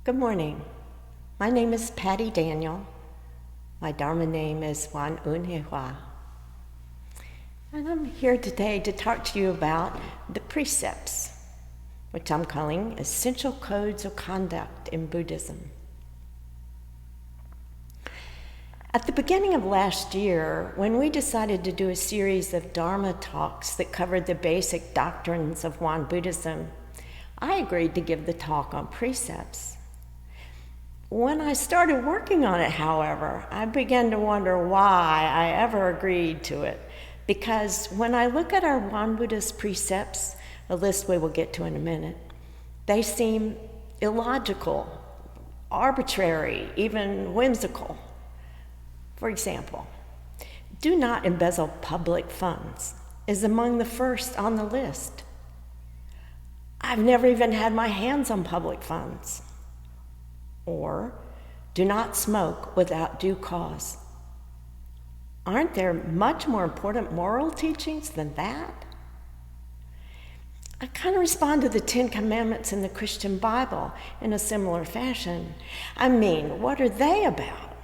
Good morning. My name is Patty Daniel. My Dharma name is 원은혜화. And I'm here today to talk to you about the precepts, which I'm calling essential codes of conduct in Buddhism. At the beginning of last year, when we decided to do a series of Dharma Talks that covered the basic doctrines of Won Buddhism, I agreed to give the talk on precepts. When I started working on it, however, I began to wonder why I ever agreed to it. Because when I look at our Won Buddhist precepts, a list we will get to in a minute, they seem illogical, arbitrary, even whimsical. For example, do not embezzle public funds is among the first on the list. I've never even had my hands on public funds. Or, do not smoke without due cause. Aren't there much more important moral teachings than that? I kind of respond to the 10 Commandments in the Christian Bible in a similar fashion. I mean, what are they about?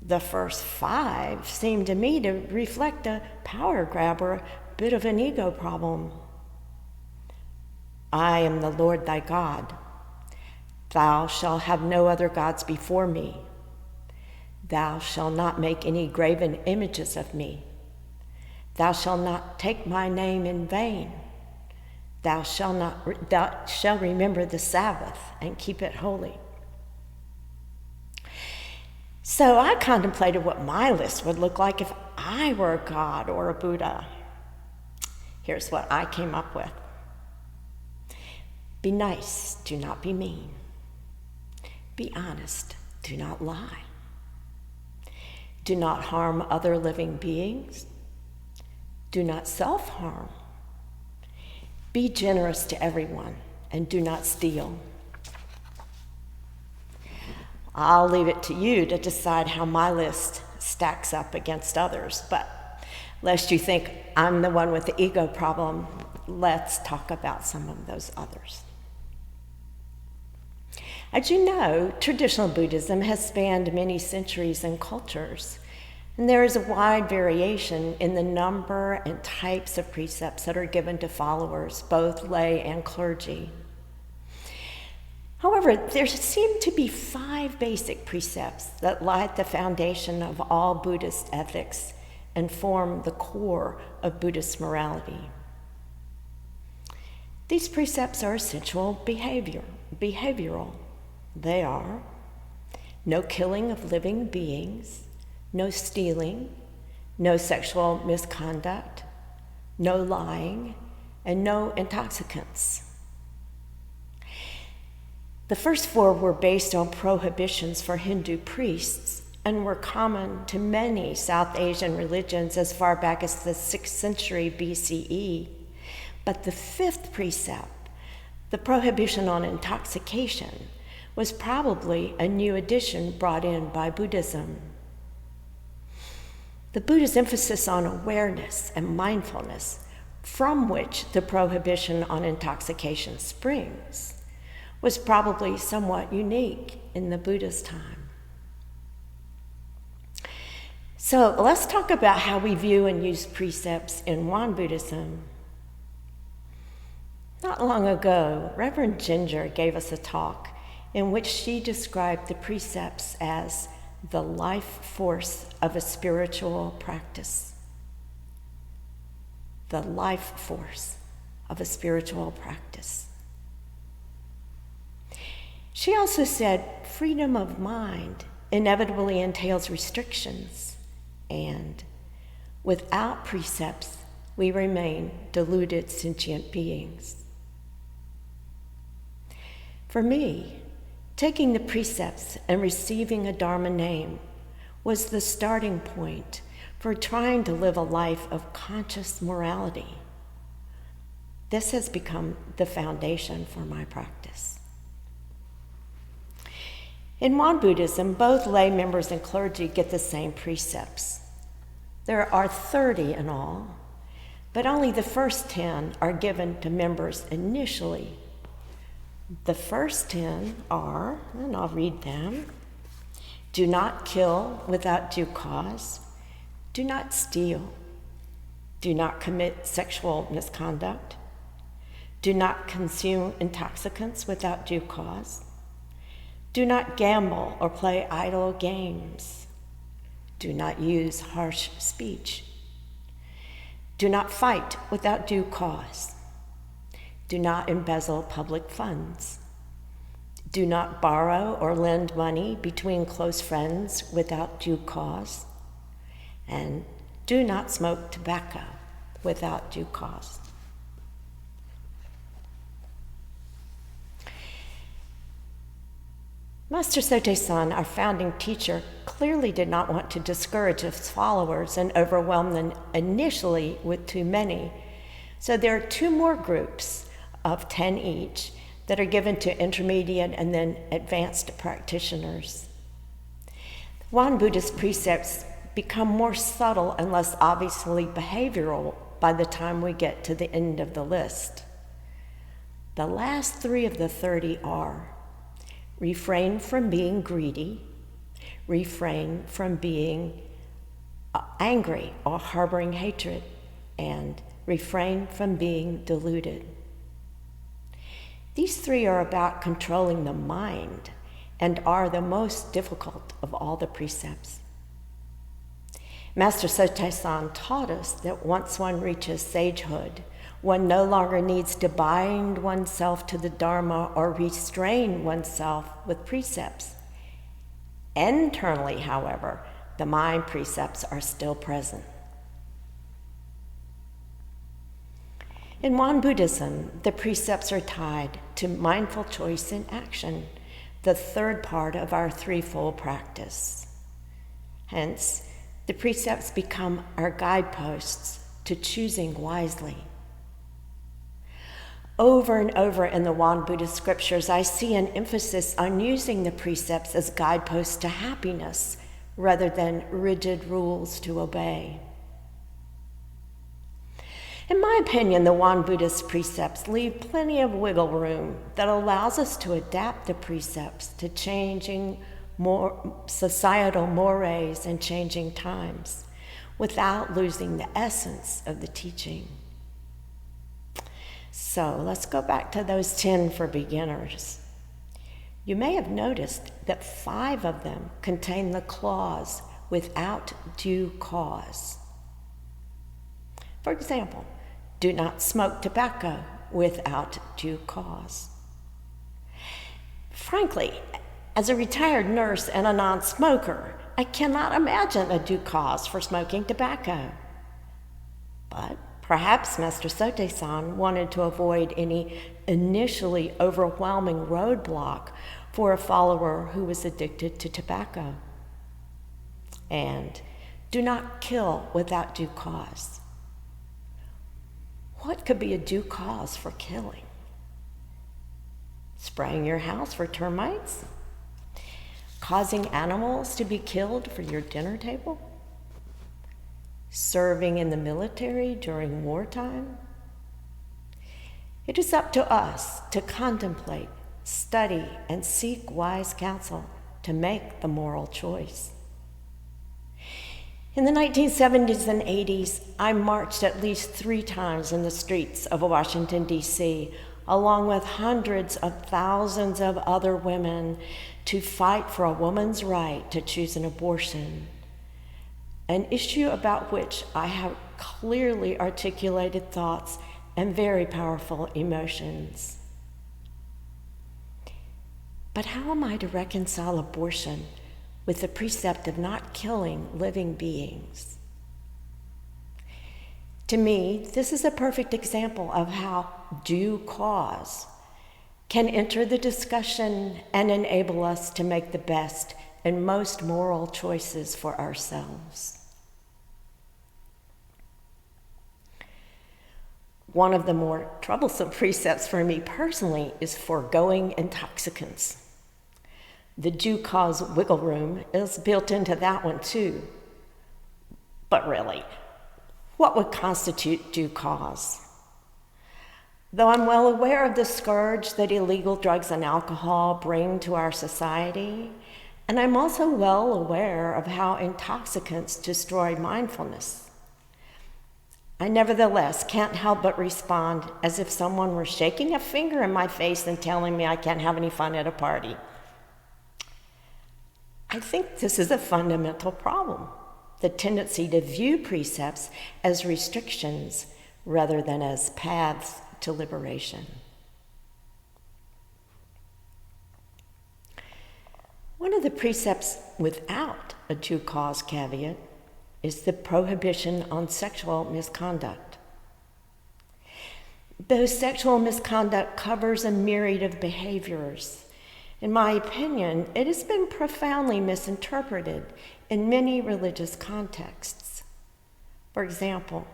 The first 5 seem to me to reflect a power grab or a bit of an ego problem. I am the Lord thy God. Thou shalt have no other gods before me. Thou shalt not make any graven images of me. Thou shalt not take my name in vain. Thou shalt remember the Sabbath and keep it holy. So I contemplated what my list would look like if I were a god or a Buddha. Here's what I came up with. Be nice, do not be mean. Be honest, do not lie. Do not harm other living beings. Do not self-harm. Be generous to everyone and do not steal. I'll leave it to you to decide how my list stacks up against others, but lest you think I'm the one with the ego problem, let's talk about some of those others. As you know, traditional Buddhism has spanned many centuries and cultures, and there is a wide variation in the number and types of precepts that are given to followers, both lay and clergy. However, there seem to be 5 basic precepts that light the foundation of all Buddhist ethics and form the core of Buddhist morality. These precepts are essential behavioral. They are no killing of living beings, no stealing, no sexual misconduct, no lying, and no intoxicants. The first 4 were based on prohibitions for Hindu priests and were common to many South Asian religions as far back as the 6th century BCE. But the 5th precept, the prohibition on intoxication, was probably a new addition brought in by Buddhism. The Buddha's emphasis on awareness and mindfulness, from which the prohibition on intoxication springs, was probably somewhat unique in the Buddha's time. So let's talk about how we view and use precepts in Won Buddhism. Not long ago, Reverend Ginger gave us a talk in which she described the precepts as the life force of a spiritual practice. The life force of a spiritual practice. She also said freedom of mind inevitably entails restrictions, and without precepts, we remain deluded sentient beings. For me, taking the precepts and receiving a Dharma name was the starting point for trying to live a life of conscious morality. This has become the foundation for my practice. In Won Buddhism, both lay members and clergy get the same precepts. There are 30 in all, but only the first 10 are given to members initially. The first 10 are, and I'll read them: do not kill without due cause, do not steal, do not commit sexual misconduct, do not consume intoxicants without due cause, do not gamble or play idle games, do not use harsh speech, do not fight without due cause, do not embezzle public funds, do not borrow or lend money between close friends without due cause, and do not smoke tobacco without due cause. Master Sotaesan, our founding teacher, clearly did not want to discourage his followers and overwhelm them initially with too many. So there are 2 more groups of 10 each that are given to intermediate and then advanced practitioners. Won Buddhist precepts become more subtle and less obviously behavioral by the time we get to the end of the list. The last 3 of the 30 are: refrain from being greedy, refrain from being angry or harboring hatred, and refrain from being deluded. These 3 are about controlling the mind and are the most difficult of all the precepts. Master Sotaesan taught us that once one reaches sagehood, one no longer needs to bind oneself to the Dharma or restrain oneself with precepts. Internally, however, the mind precepts are still present. In Won Buddhism, the precepts are tied to mindful choice in action, the 3rd part of our threefold practice. Hence, the precepts become our guideposts to choosing wisely. Over and over in the Won Buddhist scriptures, I see an emphasis on using the precepts as guideposts to happiness rather than rigid rules to obey. In my opinion, the Won Buddhist precepts leave plenty of wiggle room that allows us to adapt the precepts to changing societal mores and changing times without losing the essence of the teaching. So let's go back to those 10 for beginners. You may have noticed that 5 of them contain the clause without due cause. For example, do not smoke tobacco without due cause. Frankly, as a retired nurse and a non-smoker, I cannot imagine a due cause for smoking tobacco. But perhaps Master Sotaesan wanted to avoid any initially overwhelming roadblock for a follower who was addicted to tobacco. And do not kill without due cause. What could be a due cause for killing? Spraying your house for termites? Causing animals to be killed for your dinner table? Serving in the military during wartime? It is up to us to contemplate, study, and seek wise counsel to make the moral choice. In the 1970s and 80s, I marched at least 3 times in the streets of Washington, D.C., along with hundreds of thousands of other women to fight for a woman's right to choose an abortion, an issue about which I have clearly articulated thoughts and very powerful emotions. But how am I to reconcile abortion with the precept of not killing living beings? To me, this is a perfect example of how due cause can enter the discussion and enable us to make the best and most moral choices for ourselves. One of the more troublesome precepts for me personally is foregoing intoxicants. The due cause wiggle room is built into that one too. But really, what would constitute due cause? Though I'm well aware of the scourge that illegal drugs and alcohol bring to our society, and I'm also well aware of how intoxicants destroy mindfulness, I nevertheless can't help but respond as if someone were shaking a finger in my face and telling me I can't have any fun at a party. I think this is a fundamental problem, the tendency to view precepts as restrictions rather than as paths to liberation. One of the precepts without a due cause caveat is the prohibition on sexual misconduct. Though sexual misconduct covers a myriad of behaviors, in my opinion, it has been profoundly misinterpreted in many religious contexts. For example,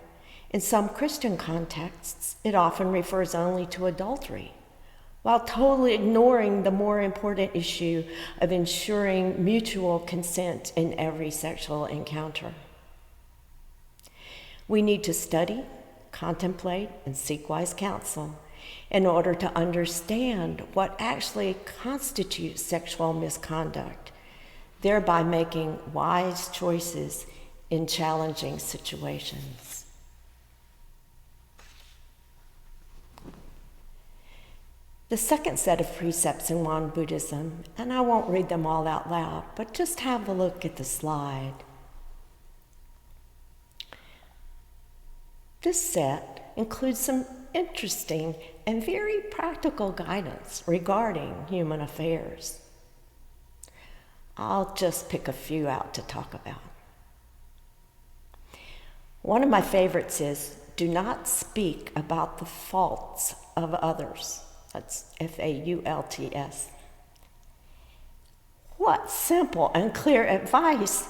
in some Christian contexts, it often refers only to adultery, while totally ignoring the more important issue of ensuring mutual consent in every sexual encounter. We need to study, contemplate, and seek wise counsel in order to understand what actually constitutes sexual misconduct, thereby making wise choices in challenging situations. The second set of precepts in Won Buddhism, and I won't read them all out loud, but just have a look at the slide. This set includes some interesting and very practical guidance regarding human affairs. I'll just pick a few out to talk about. One of my favorites is, do not speak about the faults of others. That's F-A-U-L-T-S. What simple and clear advice.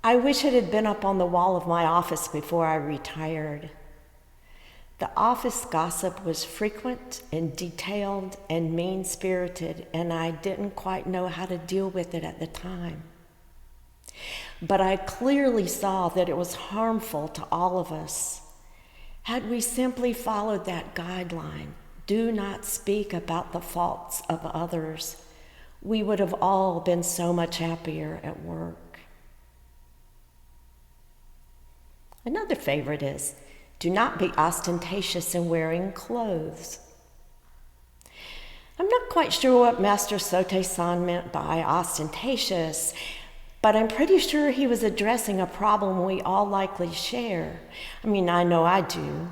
I wish it had been up on the wall of my office before I retired. The office gossip was frequent and detailed and mean-spirited, and I didn't quite know how to deal with it at the time. But I clearly saw that it was harmful to all of us. Had we simply followed that guideline, do not speak about the faults of others, we would have all been so much happier at work. Another favorite is, do not be ostentatious in wearing clothes. I'm not quite sure what Master Sote-san meant by ostentatious, but I'm pretty sure he was addressing a problem we all likely share. I know I do.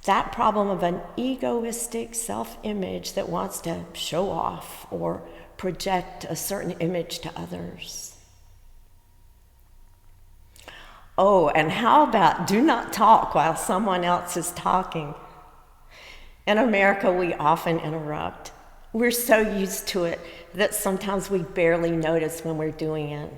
That problem of an egoistic self-image that wants to show off or project a certain image to others. Oh, and how about do not talk while someone else is talking? In America, we often interrupt. We're so used to it that sometimes we barely notice when we're doing it.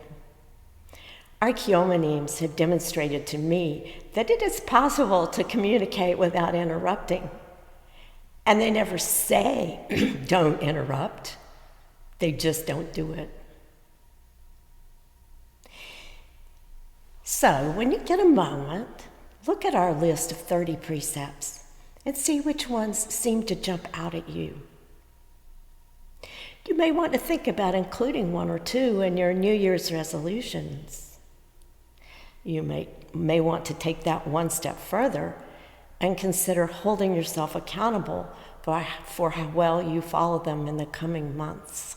Our Kyomanims have demonstrated to me that it is possible to communicate without interrupting. And they never say, don't interrupt. They just don't do it. So, when you get a moment, look at our list of 30 precepts and see which ones seem to jump out at you. You may want to think about including one or two in your New Year's resolutions. You may want to take that one step further and consider holding yourself accountable for how well you follow them in the coming months.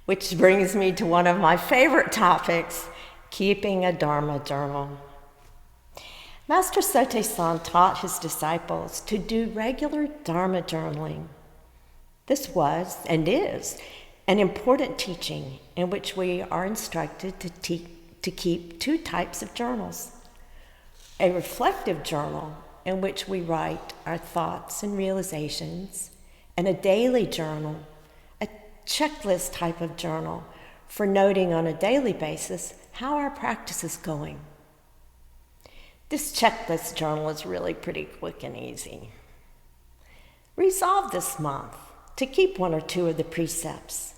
Which brings me to one of my favorite topics, keeping a Dharma journal. Master Sote-san taught his disciples to do regular Dharma journaling. This was, and is, an important teaching in which we are instructed to keep two types of journals. A reflective journal in which we write our thoughts and realizations, and a daily journal, a checklist type of journal for noting on a daily basis how our practice is going. This checklist journal is really pretty quick and easy. Resolve this month to keep one or two of the precepts.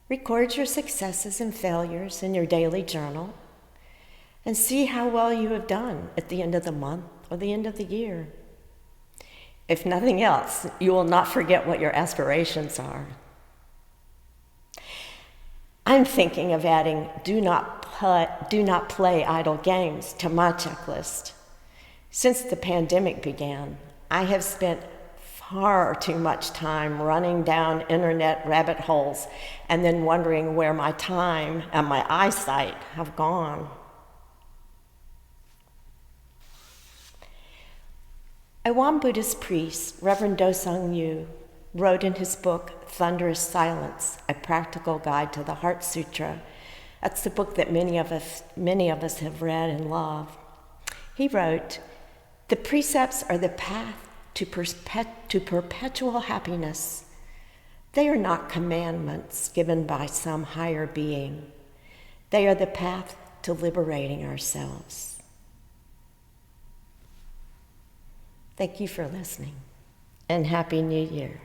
Record your successes and failures in your daily journal and see how well you have done at the end of the month or the end of the year. If nothing else, you will not forget what your aspirations are. I'm thinking of adding do not play idle games to my checklist. Since the pandemic began, I have spent far too much time running down internet rabbit holes and then wondering where my time and my eyesight have gone. A Won Buddhist priest, Reverend Dosung Yu, wrote in his book, Thunderous Silence, A Practical Guide to the Heart Sutra. That's the book that many of us have read and love. He wrote, "The precepts are the path to perpetual happiness. They are not commandments given by some higher being. They are the path to liberating ourselves." Thank you for listening, and Happy New Year.